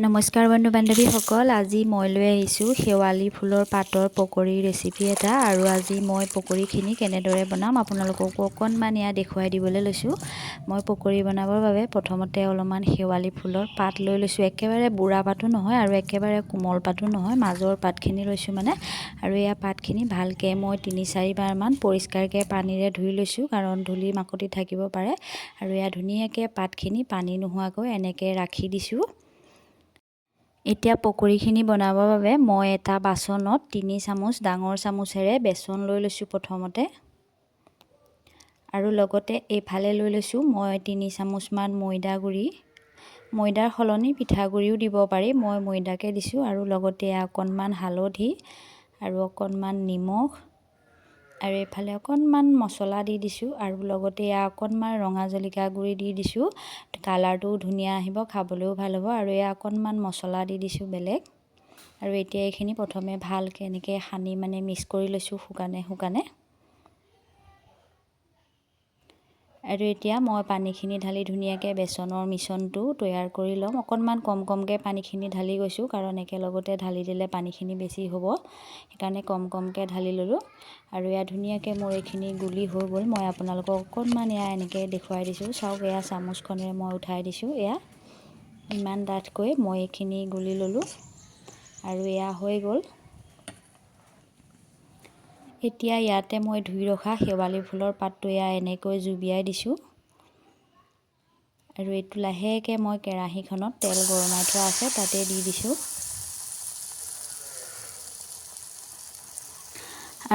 নমস্কাৰ বন্ধু বান্ধৱীসকল, আজি মই লৈ আহিছোঁ শেৱালি ফুলৰ পাতৰ পকৰি ৰেচিপি এটা। আৰু আজি মই পকৰিখিনি কেনেদৰে বনাম আপোনালোককো অকণমান দেখুৱাই দিবলৈ লৈছোঁ। মই পকৰি বনাবৰ বাবে প্ৰথমতে অলপমান শেৱালি ফুলৰ পাত লৈ লৈছোঁ। একেবাৰে বুঢ়া পাতো নহয় আৰু একেবাৰে কোমল পাতো নহয়, মাজৰ পাতখিনি লৈছোঁ আৰু এয়া পাতখিনি ভালকৈ মই ৩-৪ বাৰমান পৰিষ্কাৰকৈ পানীৰে ধুই লৈছোঁ, কাৰণ ধূলি মাকতি থাকিব পাৰে। আৰু এয়া ধুনীয়াকৈ পাতখিনি পানী নোহোৱাকৈ এনেকৈ ৰাখি দিছোঁ। এতিয়া পকৰিখিনি বনাবৰ বাবে মই এটা বাচনত ৩ চামুচ ডাঙৰ চামুচেৰে বেচন লৈ লৈছোঁ প্ৰথমতে। আৰু লগতে এইফালে লৈ লৈছোঁ মই ৩ চামুচমান ময়দা গুড়ি। ময়দাৰ সলনি পিঠাগুড়িও দিব পাৰি, মই ময়দাকে দিছোঁ। আৰু লগতে অকণমান হালধি আৰু অকণমান নিমখ আৰু এইফালে অকণমান মছলা দি দিছোঁ। আৰু লগতে অকণমান ৰঙা জলকীয়া গুড়ি দি দিছোঁ, কালাৰটোও ধুনীয়া আহিব, খাবলৈও ভাল হ'ব। আৰু অকণমান মছলা দি দিছোঁ বেলেগ। আৰু এতিয়া এইখিনি প্ৰথমে ভালকৈ এনেকৈ সানি মিক্স কৰি লৈছোঁ শুকানে। আৰু এতিয়া মই পানীখিনি ঢালি ধুনীয়াকৈ বেচনৰ মিশ্ৰণটো তৈয়াৰ কৰি ল'ম। অকণমান কমকৈ পানীখিনি ঢালি গৈছোঁ, কাৰণ একেলগতে ঢালি দিলে পানীখিনি বেছি হ'ব, সেইকাৰণে কমকৈ ঢালি ল'লোঁ। আৰু ধুনীয়াকৈ মোৰ এইখিনি গুলি হৈ গ'ল। মই আপোনালোকক অকণমান এনেকৈ দেখুৱাই দিছোঁ, চাওক চামুচখনেৰে মই উঠাই দিছোঁ। ইমান ডাঠকৈ মই এইখিনি গুলি ল'লোঁ আৰু হৈ গ'ল। এতিয়া ইয়াতে মই ধুই ৰখা শেৱালি ফুলৰ পাতটো এনেকৈ জুবিয়াই দিছোঁ। আৰু এইটো লাহেকৈ মই কেৰাহীখনত তেল গৰমাই থোৱা আছে তাতে দি দিছোঁ।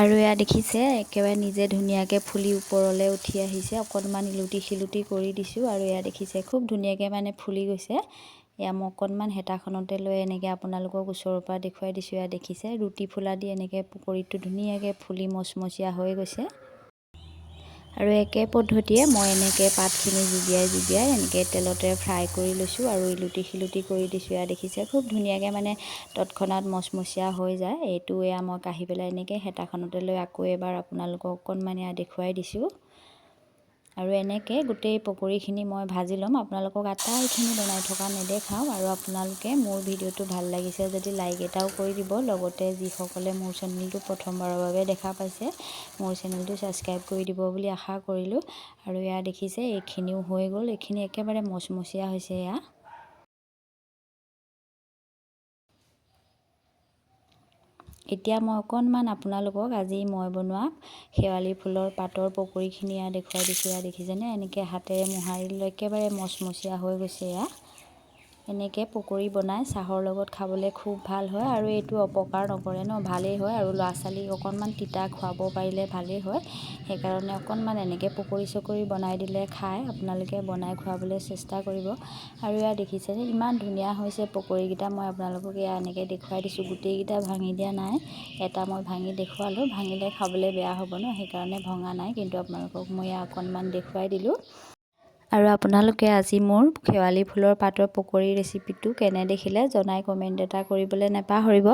আৰু দেখিছে একেবাৰে নিজে ধুনীয়াকৈ ফুলি ওপৰলৈ উঠি আহিছে। অকণমান ইলুটি শিলুটি কৰি দিছোঁ আৰু দেখিছে খুব ধুনীয়াকৈ ফুলি গৈছে। মই অকণমান হেতাখনতে লৈ এনেকৈ আপোনালোকক ওচৰৰ পৰা দেখুৱাই দিছোঁ। দেখিছে ৰুটি ফুলা দি এনেকৈ পকৰিটো ধুনীয়াকৈ ফুলি মচমচীয়া হৈ গৈছে। আৰু একে পদ্ধতিয়ে মই এনেকৈ পাতখিনি জুবিয়াই এনেকৈ তেলতে ফ্ৰাই কৰি লৈছোঁ আৰু ইলুটি শিলুটি কৰি দিছোঁ। দেখিছে খুব ধুনীয়াকৈ তৎক্ষণাত মচমচীয়া হৈ যায়। এইটো মই কাঢ়ি পেলাই এনেকৈ হেতাখনতে লৈ আকৌ এবাৰ আপোনালোকক অকণমান দেখুৱাই দিছোঁ। আৰু এনেকৈ গোটেই পকৰিখিনি মই ভাজি ল'ম। আপোনালোকক আটাইখিনি বনাই থকা নেদেখাওঁ। আৰু আপোনালোকে মোৰ ভিডিঅ'টো ভাল লাগিছে যদি লাইক এটাও কৰি দিব। লগতে যিসকলে মোৰ চেনেলটো প্ৰথমবাৰৰ বাবে দেখা পাইছে, মোৰ চেনেলটো ছাবস্ক্ৰাইব কৰি দিব বুলি আশা কৰিলোঁ। আৰু দেখিছে এইখিনিও হৈ গ'ল, এইখিনি একেবাৰে মচমচীয়া হৈছে। এতিয়া মই অকণমান আপোনালোকক আজি মই বনোৱা শেৱালি ফুলৰ পাতৰ পকৰিখিনি দেখুৱাই দিছোঁ। দেখিছেনে এনেকৈ হাতেৰে মোহাৰি লৈ একেবাৰে মচমচীয়া হৈ গৈছে। এনেকৈ পকৰি বনাই চাহৰ লগত খাবলৈ খুব ভাল হয়। আৰু এইটো অপকাৰ নকৰে ভালেই হয়। আৰু ল'ৰা ছোৱালীক অকণমান তিতা খুৱাব পাৰিলে ভালেই হয়। সেইকাৰণে অকণমান এনেকৈ পকৰি চকৰি বনাই দিলে খাই, আপোনালোকে বনাই খুৱাবলৈ চেষ্টা কৰিব। আৰু দেখিছেনে ইমান ধুনীয়া হৈছে পকৰিকেইটা। মই আপোনালোকক এনেকৈ দেখুৱাই দিছোঁ, গোটেইকেইটা ভাঙি দিয়া নাই। এটা মই ভাঙি দেখুৱালোঁ, ভাঙিলে খাবলৈ বেয়া হ'ব সেইকাৰণে ভঙা নাই, কিন্তু আপোনালোকক মই অকণমান দেখুৱাই দিলোঁ। আৰু আপোনালোকে আজি মোৰ শেৱালি ফুলৰ পাতৰ পকৰি ৰেচিপিটো কেনে দেখিলে জনাই কমেণ্ট এটা কৰিবলৈ নাপাহৰিব।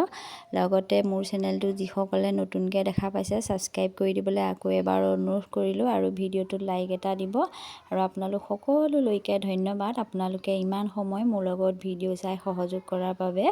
লগতে মোৰ চেনেলটো যিসকলে নতুনকৈ দেখা পাইছে ছাবস্ক্ৰাইব কৰি দিবলৈ আকৌ এবাৰ অনুৰোধ কৰিলোঁ। আৰু ভিডিঅ'টোত লাইক এটা দিব। আৰু আপোনালোক সকলোলৈকে ধন্যবাদ, আপোনালোকে ইমান সময় মোৰ লগত ভিডিঅ' চাই সহযোগ কৰাৰ বাবে।